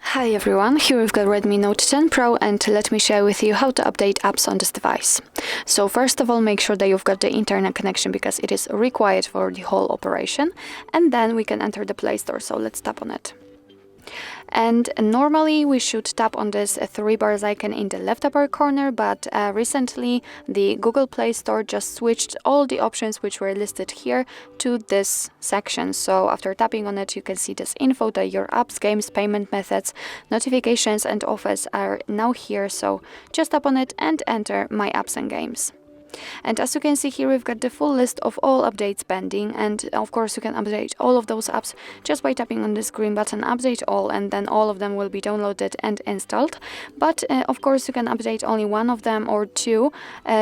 Hi everyone, here we've got Redmi Note 10 Pro, and let me share with you how to update apps on this device. So first of all, make sure that you've got the internet connection because it is required for the whole operation, and then we can enter the Play Store, so let's tap on it. And normally we should tap on this three bars icon in the left upper corner, but recently the Google Play Store just switched all the options which were listed here to this section. So after tapping on it, you can see this info that your apps, games, payment methods, notifications and offers are now here. So just tap on it and enter My Apps and Games. And as you can see here, we've got the full list of all updates pending, and of course you can update all of those apps just by tapping on this green button, update all, and then all of them will be downloaded and installed. But of course you can update only one of them or two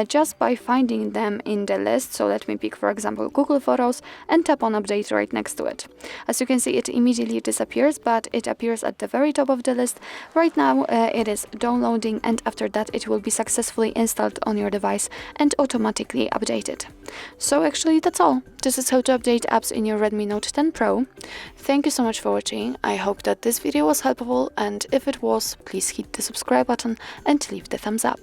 just by finding them in the list. So let me pick, for example, Google Photos and tap on update right next to it. As you can see, it immediately disappears, but it appears at the very top of the list. Right now it is downloading, and after that it will be successfully installed on your device and automatically updated. So actually that's all. This is how to update apps in your Redmi Note 10 Pro. Thank you so much for watching. I hope that this video was helpful, and if it was, please hit the subscribe button and leave the thumbs up.